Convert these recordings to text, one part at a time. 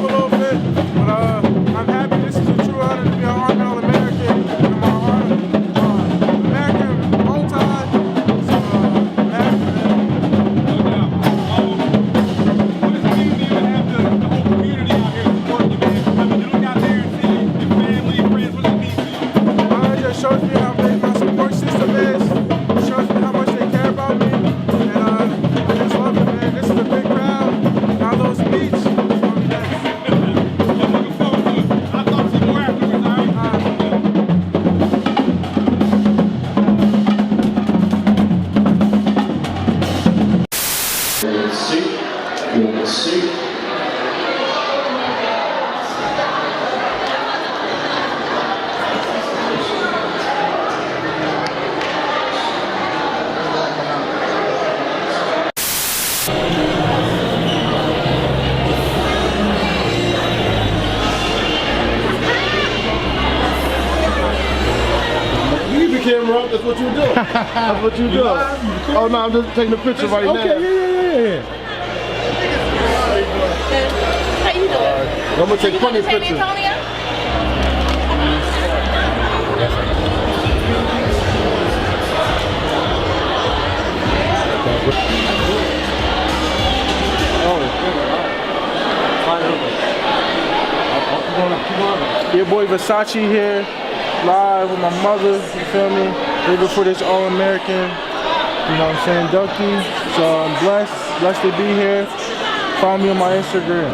a little bit, but I'm happy. This is a true honor to be an Army All-American, and I'm American multi, so I'm happy for that. No doubt. What does it mean to you to have the whole community out here supporting you, man? I mean, you look out there and see your family, your friends, what does it mean to you? It just shows me how big my support system is. It shows me how much they care about me, and I just love it, man. This is a big crowd. Now those speech. I'm looking forward to it. I'll talk to you more afterwards, all right? We'll see. Leave the camera up, that's what you do. That's what you do. Oh no, I'm just taking a picture right now. Okay, yeah. How you doing? I'm gonna take plenty of San pictures. Antonio? Your boy Versace here, live with my mother, you feel me? Living for this All-American, you know what I'm saying, inductee. So I'm blessed to be here. Follow me on my Instagram.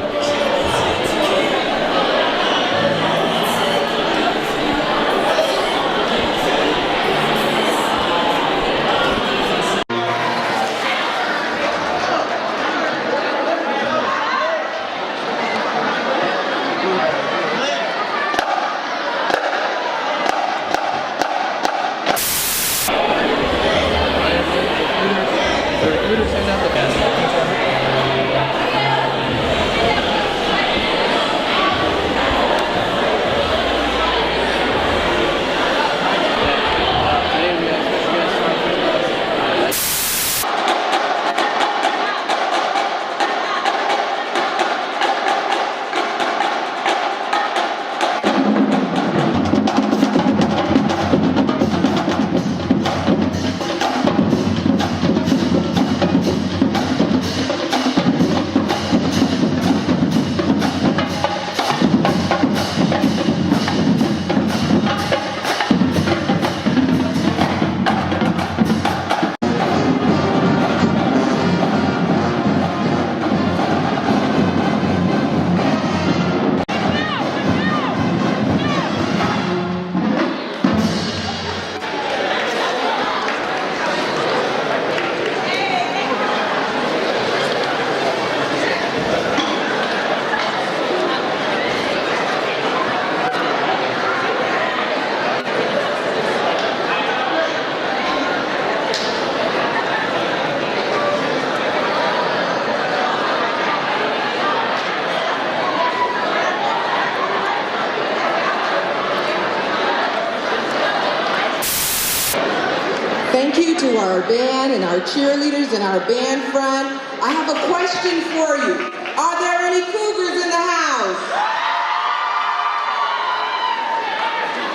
Thank you to our band and our cheerleaders and our band front. I have a question for you. Are there any Cougars in the house?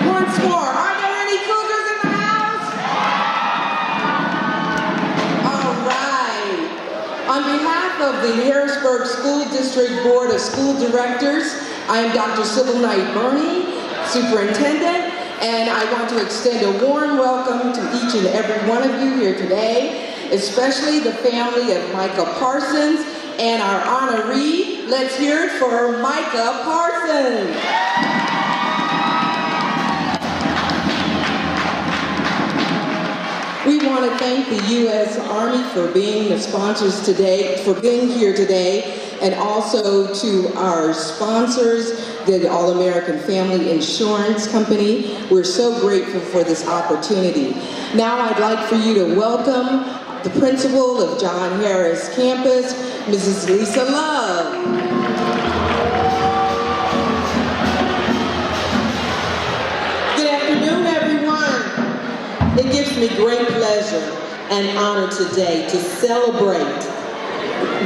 Once more, are there any Cougars in the house? All right. On behalf of the Harrisburg School District Board of School Directors, I am Dr. Sybil Knight Burney, Superintendent, and I want to extend a warm welcome to each and every one of you here today, especially the family of Micah Parsons and our honoree. Let's hear it for Micah Parsons. We want to thank the U.S. Army for being the sponsors today, for being here today, and also to our sponsors, the All-American Family Insurance Company. We're so grateful for this opportunity. Now I'd like for you to welcome the principal of John Harris Campus, Mrs. Lisa Love. Good afternoon, everyone. It gives me great pleasure and honor today to celebrate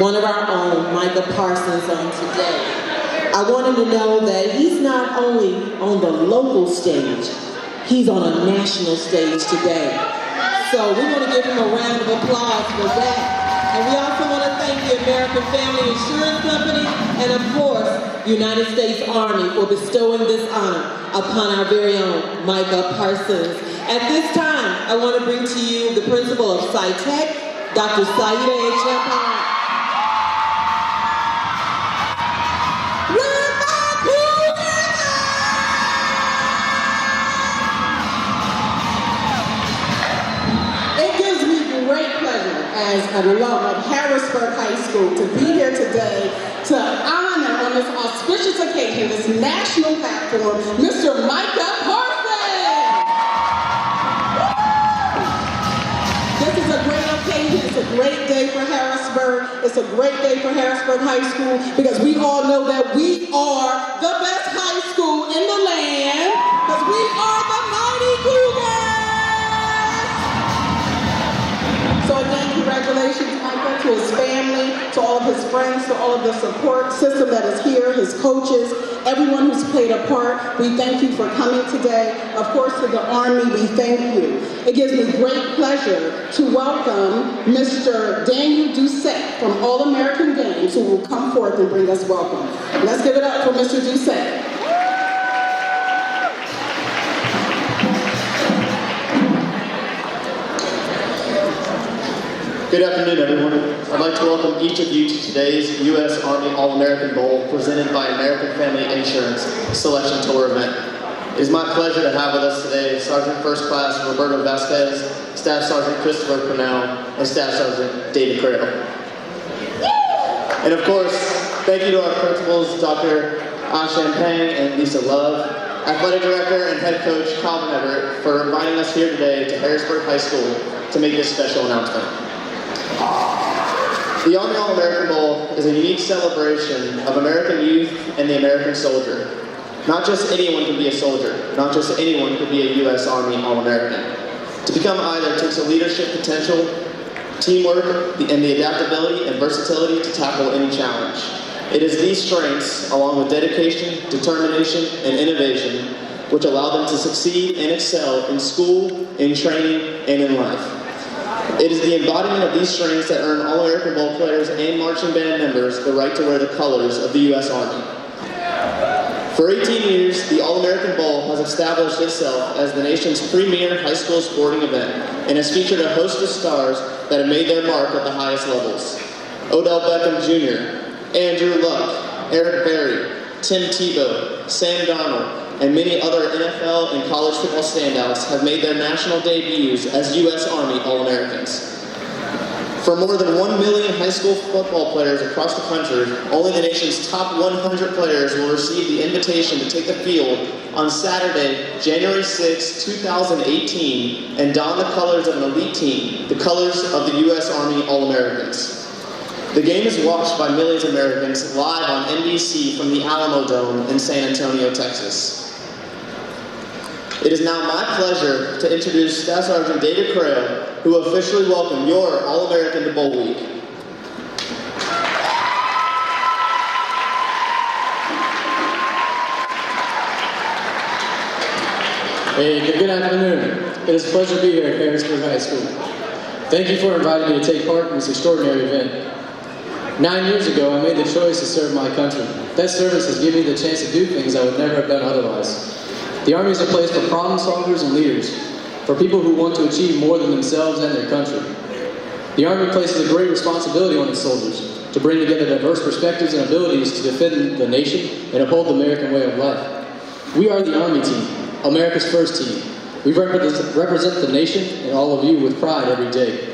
one of our own, Micah Parsons, on today. I I want him to know that he's not only on the local stage, he's on a national stage today. So we want to give him a round of applause for that. And we also want to thank the American Family Insurance Company and, of course, United States Army for bestowing this honor upon our very own Micah Parsons. At this time, I want to bring to you the principal of SciTech, Dr. Saida A. Champagne. As an alum of Harrisburg High School to be here today to honor on this auspicious occasion, this national platform, Mr. Micah Parsons. This is a great occasion. It's a great day for Harrisburg. It's a great day for Harrisburg High School because we all know that we are the best high school in the land because we are the Mighty Cougars. So again, congratulations, Micah, to his family, to all of his friends, to all of the support system that is here, his coaches, everyone who's played a part. We thank you for coming today. Of course, to the Army, we thank you. It gives me great pleasure to welcome Mr. Daniel Doucette from All-American Games, who will come forth and bring us welcome. Let's give it up for Mr. Doucette. Good afternoon, everyone. I'd like to welcome each of you to today's U.S. Army All-American Bowl presented by American Family Insurance Selection Tour event. It is my pleasure to have with us today Sergeant First Class Roberto Vasquez, Staff Sergeant Christopher Purnell, and Staff Sergeant David Crail. And of course, thank you to our principals, Dr. Champagne and Lisa Love, Athletic Director and Head Coach Calvin Everett, for inviting us here today to Harrisburg High School to make this special announcement. The Army All-American Bowl is a unique celebration of American youth and the American soldier. Not just anyone can be a soldier. Not just anyone can be a U.S. Army All-American. To become either takes a leadership potential, teamwork, and the adaptability and versatility to tackle any challenge. It is these strengths, along with dedication, determination, and innovation, which allow them to succeed and excel in school, in training, and in life. It is the embodiment of these strengths that earn All-American Bowl players and marching band members the right to wear the colors of the U.S. Army. For 18 years, the All-American Bowl has established itself as the nation's premier high school sporting event and has featured a host of stars that have made their mark at the highest levels. Odell Beckham Jr., Andrew Luck, Eric Berry, Tim Tebow, Sam Darnold, and many other NFL and college football standouts have made their national debuts as U.S. Army All-Americans. For more than 1 million high school football players across the country, only the nation's top 100 players will receive the invitation to take the field on Saturday, January 6, 2018, and don the colors of an elite team, the colors of the U.S. Army All-Americans. The game is watched by millions of Americans live on NBC from the Alamo Dome in San Antonio, Texas. It is now my pleasure to introduce Staff Sergeant David Crail, who will officially welcome your All-American to Bowl Week. Hey, good afternoon. It is a pleasure to be here at Harrisburg High School. Thank you for inviting me to take part in this extraordinary event. 9 years ago, I made the choice to serve my country. That service has given me the chance to do things I would never have done otherwise. The Army is a place for problem solvers and leaders, for people who want to achieve more than themselves and their country. The Army places a great responsibility on its soldiers to bring together diverse perspectives and abilities to defend the nation and uphold the American way of life. We are the Army team, America's first team. We represent the nation and all of you with pride every day.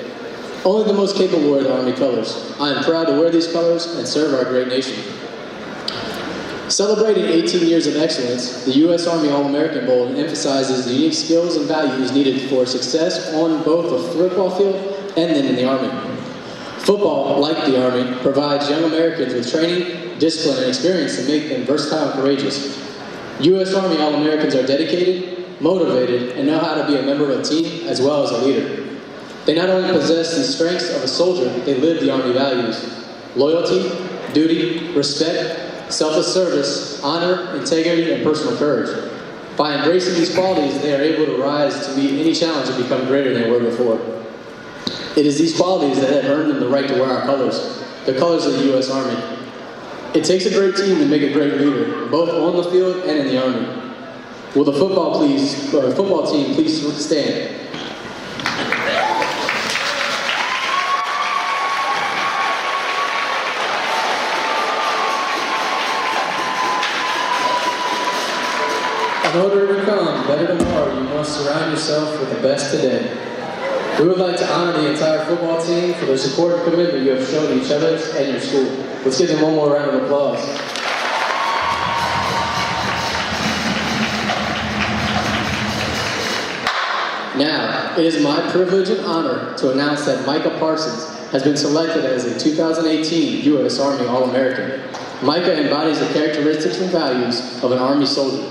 Only the most capable wear the Army colors. I am proud to wear these colors and serve our great nation. Celebrating 18 years of excellence, the U.S. Army All-American Bowl emphasizes the unique skills and values needed for success on both the football field and then in the Army. Football, like the Army, provides young Americans with training, discipline, and experience to make them versatile and courageous. U.S. Army All-Americans are dedicated, motivated, and know how to be a member of a team as well as a leader. They not only possess the strengths of a soldier, they live the Army values: loyalty, duty, respect, selfless service, honor, integrity, and personal courage. By embracing these qualities, they are able to rise to meet any challenge and become greater than they were before. It is these qualities that have earned them the right to wear our colors, the colors of the U.S. Army. It takes a great team to make a great leader, both on the field and in the Army. Will the football team please stand? In order to become better tomorrow, you must surround yourself with the best today. We would like to honor the entire football team for their support and commitment you have shown each other and your school. Let's give them one more round of applause. Now, it is my privilege and honor to announce that Micah Parsons has been selected as a 2018 U.S. Army All-American. Micah embodies the characteristics and values of an Army soldier,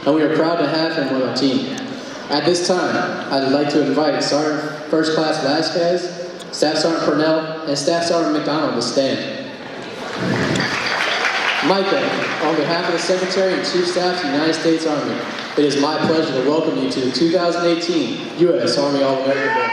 and we are proud to have him on our team. At this time, I'd like to invite Sergeant First Class Vasquez, Staff Sergeant Purnell, and Staff Sergeant McDonald to stand. Micah, on behalf of the Secretary and Chief Staff of the United States Army, it is my pleasure to welcome you to the 2018 U.S. Army All-American Bowl.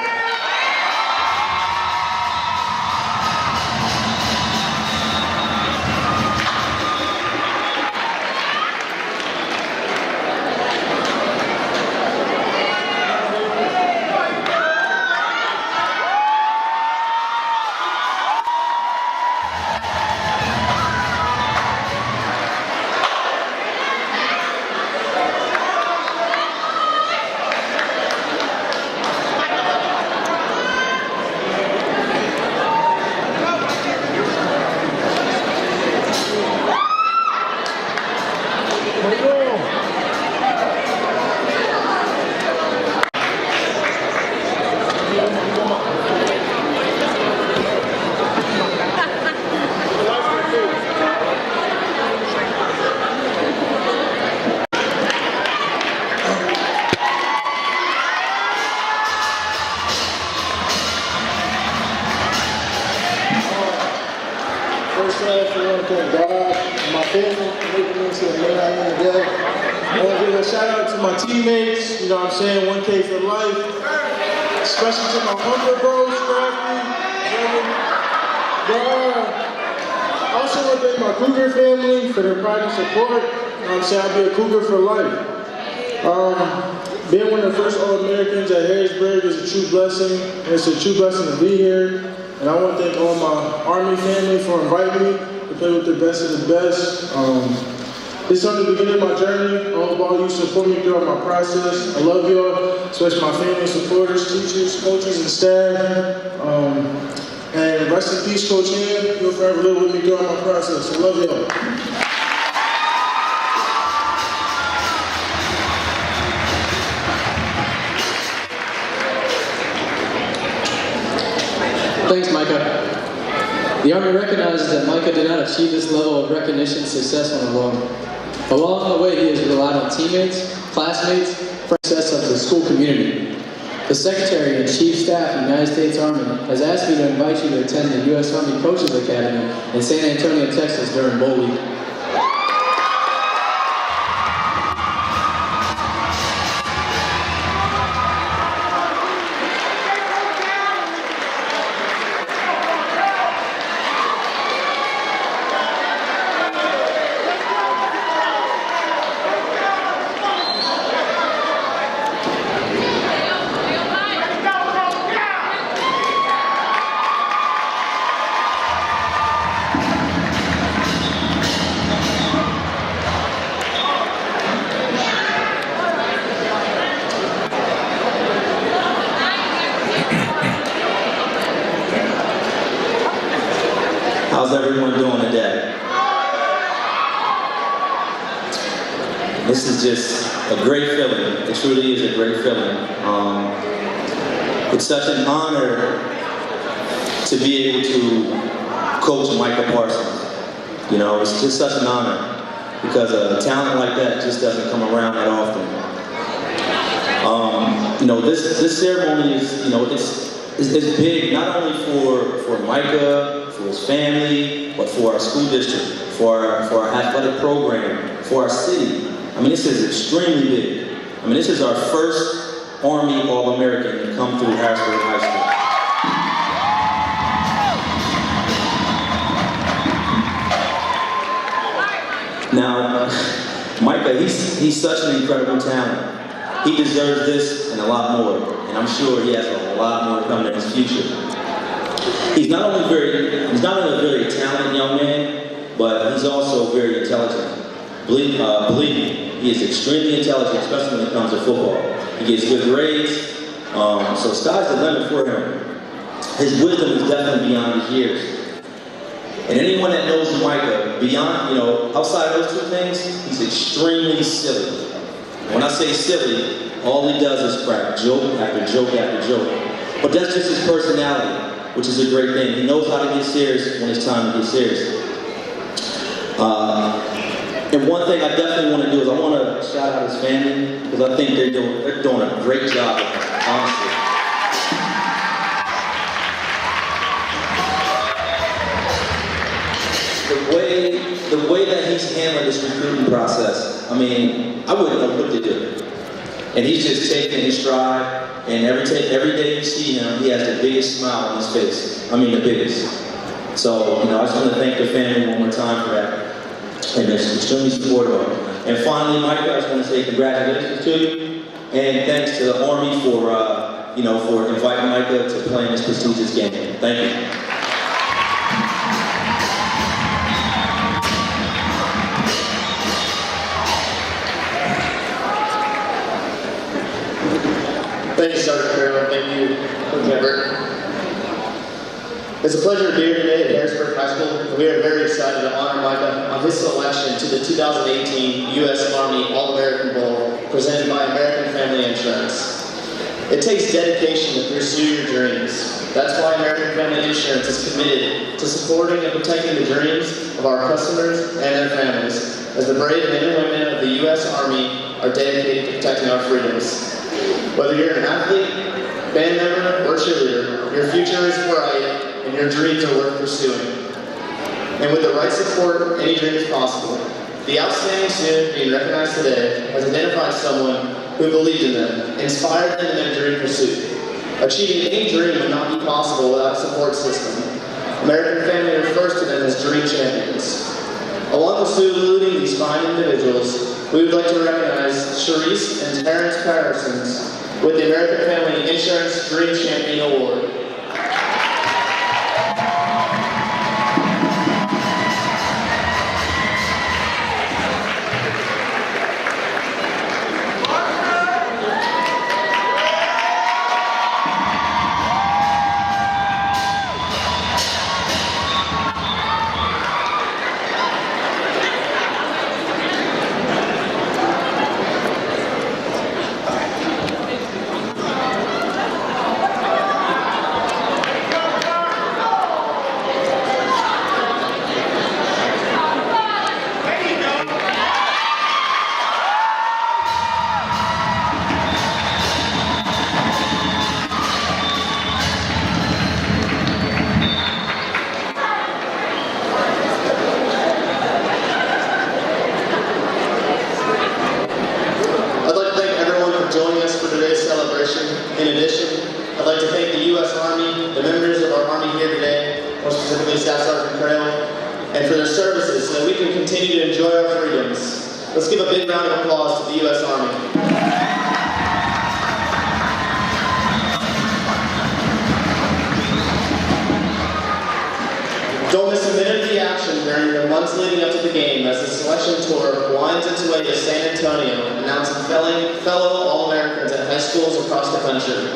First off, I want to thank God and my family for making me to the man I am today. I want to give a shout out to my teammates, you know what I'm saying, 1K for life. Especially to my Humber bros, Scrappy, I also want to thank my Cougar family for their pride and support. You know what I'm saying, I'll be a Cougar for life. Being one of the first All-Americans at Harrisburg is a true blessing. It's a true blessing to be here. And I want to thank all my Army family for inviting me to play with the best of the best. This is only the beginning of my journey. All of all you support me throughout my process. I love y'all, especially my family, supporters, teachers, coaches, and staff. And rest in peace, Coach Ham. You'll forever live with me throughout my process. I love y'all. Thanks, Micah. The Army recognizes that Micah did not achieve this level of recognition and success on his own. Along the way, he has relied on teammates, classmates, for success of the school community. The Secretary and Chief Staff of the United States Army has asked me to invite you to attend the U.S. Army Coaches Academy in San Antonio, Texas during Bowl Week. How's everyone doing today? This is just a great feeling. It truly is a great feeling. It's such an honor to be able to coach Micah Parsons. You know, it's just such an honor because a talent like that just doesn't come around that often. You know, this ceremony is, you know, it's big not only for Micah, for his family, but for our school district. for our athletic program, for our city. I mean, this is extremely big. I mean, this is our first Army All-American to come through Harrisburg High School. Now, Micah, he's such an incredible talent. He deserves this and a lot more, and I'm sure he has a lot more coming in his future. He's not only a very talented young man, but he's also very intelligent. Believe me, he is extremely intelligent, especially when it comes to football. He gets good grades, so sky's the limit for him. His wisdom is definitely beyond his years. And anyone that knows Micah, beyond, outside of those two things, he's extremely silly. When I say silly, all he does is crack joke after joke after joke. But that's just his personality, which is a great thing. He knows how to get serious when it's time to get serious. And one thing I definitely want to do is I want to shout out his family, because I think they're doing a great job, honestly. The way that he's handling this recruiting process, I mean, I wouldn't know what to do. And he's just taking his stride, and every day you see him, he has the biggest smile on his face. I mean, the biggest. So, I just want to thank the family one more time for that. And they're extremely supportive of him. And finally, Micah, I just want to say congratulations to you, and thanks to the Army for inviting Micah to play in this prestigious game. Thank you. Thank you, Sergeant Carroll. Thank you, McDevitt. It's a pleasure to be here today at Harrisburg High School. We are very excited to honor Micah on his selection to the 2018 U.S. Army All-American Bowl presented by American Family Insurance. It takes dedication to pursue your dreams. That's why American Family Insurance is committed to supporting and protecting the dreams of our customers and their families, as the brave men and women of the U.S. Army are dedicated to protecting our freedoms. Whether you're an athlete, band member, or cheerleader, your future is bright and your dreams are worth pursuing. And with the right support, any dream is possible. The outstanding student being recognized today has identified someone who believed in them, inspired them in their dream pursuit. Achieving any dream would not be possible without a support system. American Family refers to them as dream champions. Along with saluting these fine individuals, we would like to recognize Sharice and Terrence Parsons with the American Family Insurance Dream Champion Award. In addition, I'd like to thank the U.S. Army, the members of our Army here today, more specifically Staff Sergeant Crail, and for their services so that we can continue to enjoy our freedoms. Let's give a big round of applause to the U.S. Army. Don't miss a minute of the action during the months leading up to the game as the selection tour winds its way to San Antonio, announcing fellow All-Americans at high schools across the country.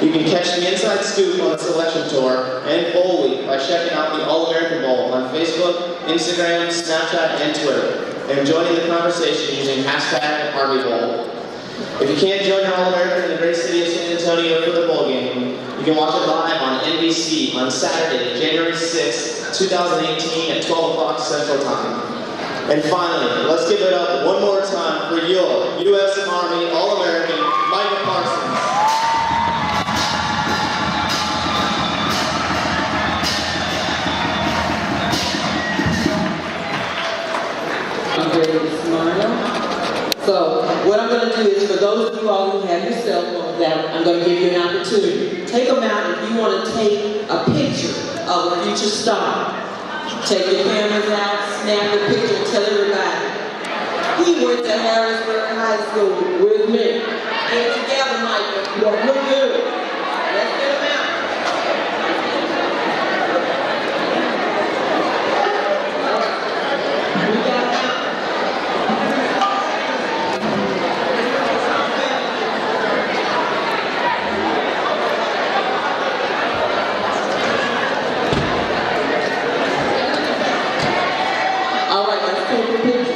You can catch the inside scoop on the selection tour and Bowl Week by checking out the All-American Bowl on Facebook, Instagram, Snapchat, and Twitter, and joining the conversation using #ArmyBowl. If you can't join your All-American in the great city of San Antonio for the bowl game, you can watch it live on NBC on Saturday, January 6th, 2018 at 12 o'clock Central Time. And finally, let's give it up one more time for your U.S. Army All-American, Micah Parsons. Smyrna. So what I'm going to do is, for those of you all who have your cell phones out, I'm going to give you an opportunity. Take them out if you want to take a picture of a future star. Take your cameras out, snap the picture, and tell everybody. He went to Harrisburg High School with me. Get it together, Micah. You don't look good. Let's get him out. We got him out. All right, let's take the picture.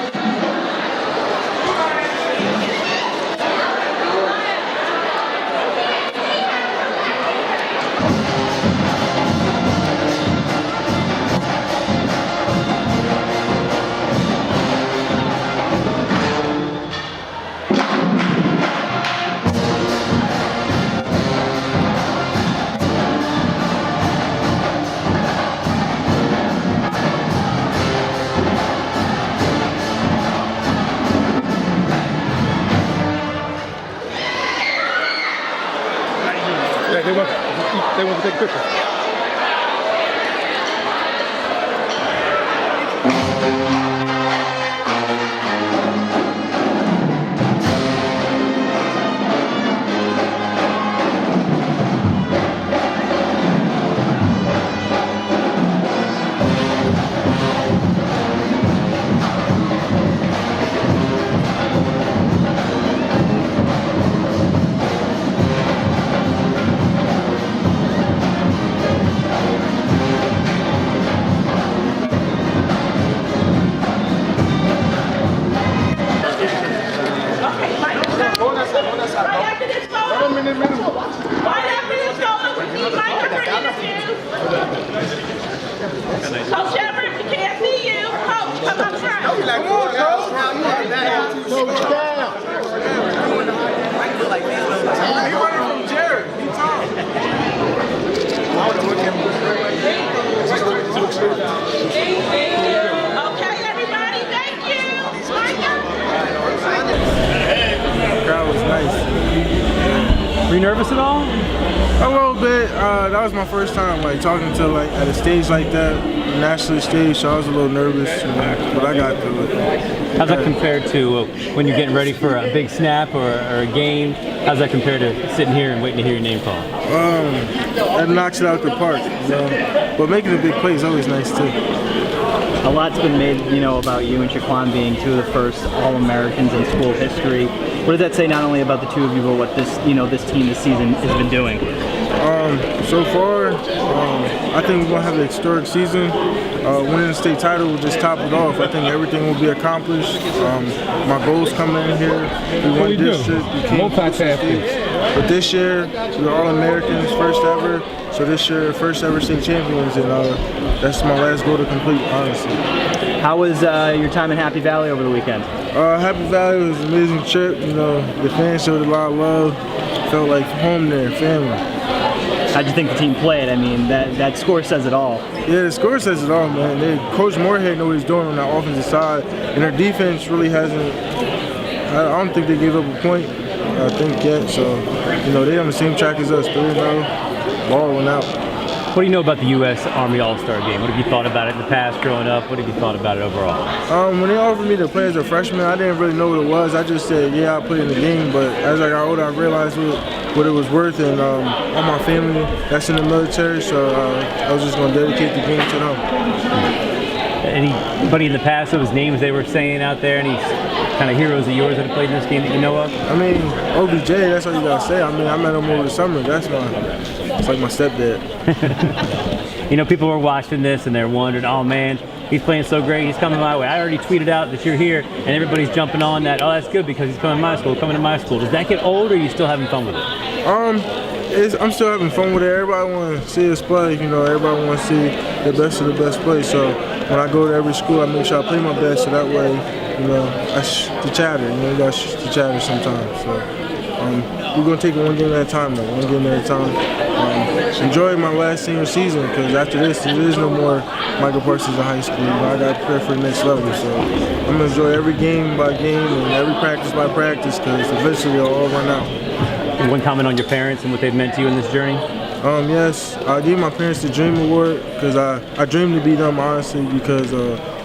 They want to take a picture. Coach Everett, we can't see you. Coach, come up front. He running from Jared. He tall. Okay, everybody, thank you. Micah. The crowd was nice. Were you nervous at all? A little bit. That was my first time like talking to like at a stage like that, a national stage. So I was a little nervous, but I got through it. How's that compared to when you're getting ready for a big snap or a game? How's that compared to sitting here and waiting to hear your name called? That knocks it out the park, you know. But making a big play is always nice too. A lot's been made, about you and Shaquan being two of the first All-Americans in school history. What does that say not only about the two of you, but what this team this season has been doing? So far, I think we're gonna have an historic season. Winning the state title will just top it off. I think everything will be accomplished. My goals coming in here. We won district, we came but this year, we were All-Americans, first ever. So this year, first ever state champions, and that's my last goal to complete, honestly. How was your time in Happy Valley over the weekend? Happy Valley was an amazing trip. The fans showed a lot of love. Felt like home there, family. How'd you think the team played? I mean, that score says it all. Yeah, the score says it all, man. Coach Moorhead knows what he's doing on that offensive side, and their defense really hasn't. I don't think they gave up a point. I think yet. So, they on the same track as us. 3-0. Ball went out. What do you know about the U.S. Army All-Star game? What have you thought about it in the past growing up? What have you thought about it overall? When they offered me to play as a freshman, I didn't really know what it was. I just said, yeah, I'll play in the game. But as I got older, I realized what it was worth. And all my family that's in the military, so I was just going to dedicate the game to them. Anybody in the past, those names they were saying out there, any kind of heroes of yours that have played in this game that you know of? I mean, OBJ, that's all you got to say. I mean, I met him over the summer. It's like my stepdad. People were watching this and they're wondering, oh man, he's playing so great, he's coming my way. I already tweeted out that you're here and everybody's jumping on that. Oh, that's good because he's coming to my school, Does that get old or are you still having fun with it? I'm still having fun with it. Everybody want to see us play. Everybody want to see the best of the best play. So when I go to every school, I make sure I play my best so that way, I the chatter. You got to chatter sometimes. So. We're going to take it one game at a time, though. One game at a time. Enjoy my last senior season, because after this, there is no more Micah Parsons in high school. You know, I got to prepare for the next level. So I'm going to enjoy every game by game and every practice by practice, because eventually they'll all run out. And one comment on your parents and what they've meant to you in this journey? Yes, I gave my parents the Dream Award because I dreamed to be them, honestly, because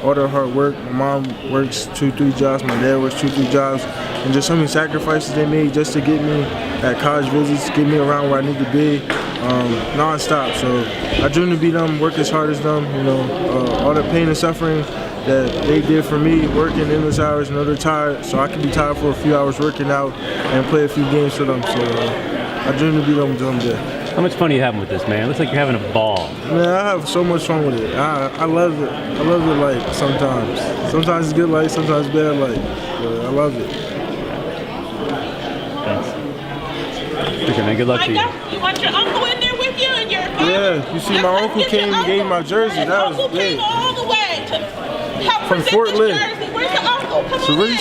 all their hard work. My mom works 2-3 jobs, my dad works 2-3 jobs, and just so many sacrifices they made just to get me at college visits, get me around where I need to be, non-stop. So I dream to be them, work as hard as them, you know, all the pain and suffering that they did for me, working endless hours, and they're tired, so I can be tired for a few hours working out and play a few games for them. So I dream to be them there. How much fun are you having with this, man? It looks like you're having a ball. Man, I have so much fun with it. I love it. I love it light sometimes. Sometimes it's good light, sometimes bad light. But I love it. Thanks. Appreciate it, man. Good luck to you. You want your uncle in there with you and your mom? Yeah, you see my uncle came and gave me my jersey. That was big. Came all the way to help From present Fort this Lee. jersey. Where's the uncle? Come on in.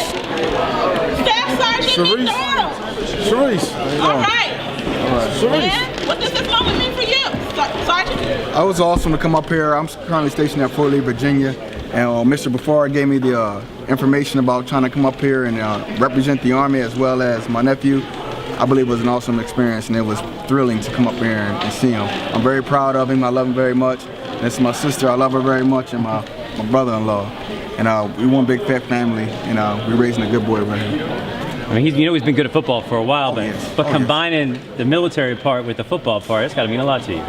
Staff Sergeant McDonald. Sharice. All right. Sharice. And what does this moment mean for you, Sergeant? It was awesome to come up here. I'm currently stationed at Fort Lee, Virginia, and Mr. Before gave me the information about trying to come up here and represent the Army as well as my nephew. I believe it was an awesome experience, and it was thrilling to come up here and see him. I'm very proud of him. I love him very much. This is my sister. I love her very much, and my brother-in-law. And we one big fat family, and we're raising a good boy right here. I mean, he's been good at football for a while, but combining the military part with the football part, it's got to mean a lot to you.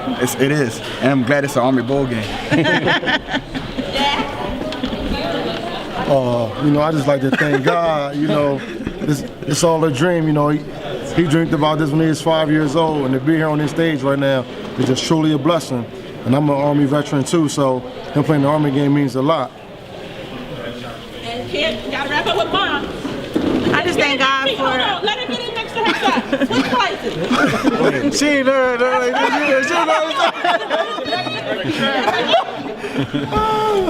It is, and I'm glad it's an Army bowl game. You know, I just like to thank God. You know, it's all a dream. You know, he dreamed about this when he was 5 years old, and to be here on this stage right now is just truly a blessing. And I'm an Army veteran too, so him playing the Army game means a lot. And kid, you gotta wrap up with mom. I just thank God for. Hold on, let her get in next to her son. Switch places. She ain't there.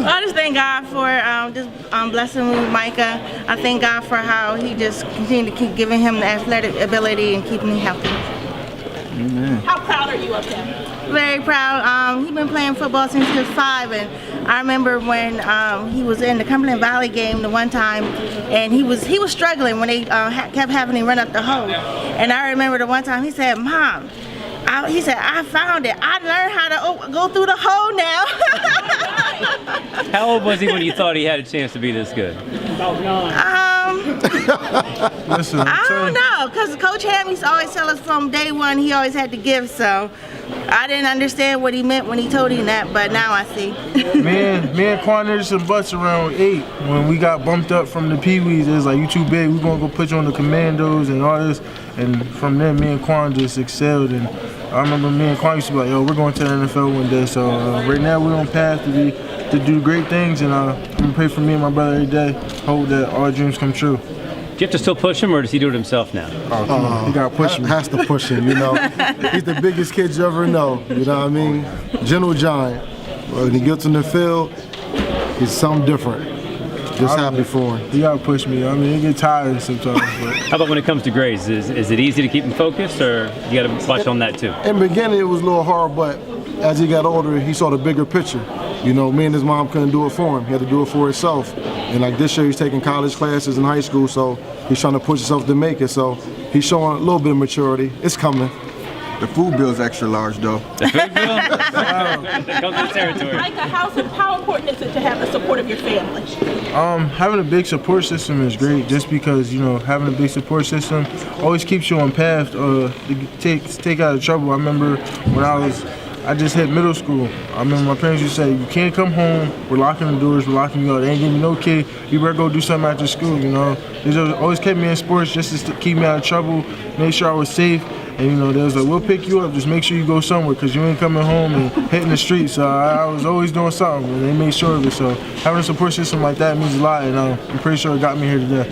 I just thank God for just blessing me with Micah. I thank God for how he just continued to keep giving him the athletic ability and keeping him healthy. Amen. How proud are you of him? Very proud. He's been playing football since he was 5, and I remember when he was in the Cumberland Valley game the one time, and he was struggling when they kept having him run up the hole. And I remember the one time he said, "Mom," he said, "I found it. I learned how to go through the hole now." How old was he when you thought he had a chance to be this good? Listen, I don't know, because Coach Ham used to always tell us from day one he always had to give, so I didn't understand what he meant when he told him that, but now I see. Me and Quan did some butts around 8 when we got bumped up from the Pee-wees. It was like, you too big, we're gonna go put you on the commandos and all this. And from then, me and Quan just excelled. And I remember me and Quan used to be like, yo, we're going to the NFL one day. So right now we're on path to do great things, and I'm gonna pray for me and my brother every day. Hope that our dreams come true. Do you have to still push him, or does he do it himself now? Oh, come on. You gotta push him. Has to push him, you know. He's the biggest kid you ever know, you know what I mean? Gentle giant. When he gets in the field, he's something different. Just happy for him. You gotta push me. I mean, it get tired sometimes. But. How about when it comes to grades? Is it easy to keep him focused, or you gotta watch on that too? In the beginning, it was a little hard, but as he got older, he saw the bigger picture. You know, me and his mom couldn't do it for him. He had to do it for himself. And like this year, he's taking college classes in high school, so he's trying to push himself to make it. So he's showing a little bit of maturity. It's coming. The food bill's extra large, though. The food bill? It comes with the territory. Micah, how important is it to have the support of your family? Having a big support system is great, just because, you know, having a big support system always keeps you on path to take out of trouble. I remember when I just hit middle school. I remember my parents used to say, you can't come home, we're locking the doors, we're locking you out. They ain't giving you no kid, you better go do something after school, you know. They just always kept me in sports just to keep me out of trouble, make sure I was safe. And you know, they was like, we'll pick you up, just make sure you go somewhere, because you ain't coming home and hitting the streets. So I was always doing something, and they made sure of it. So having a support system like that means a lot, and I'm pretty sure it got me here today.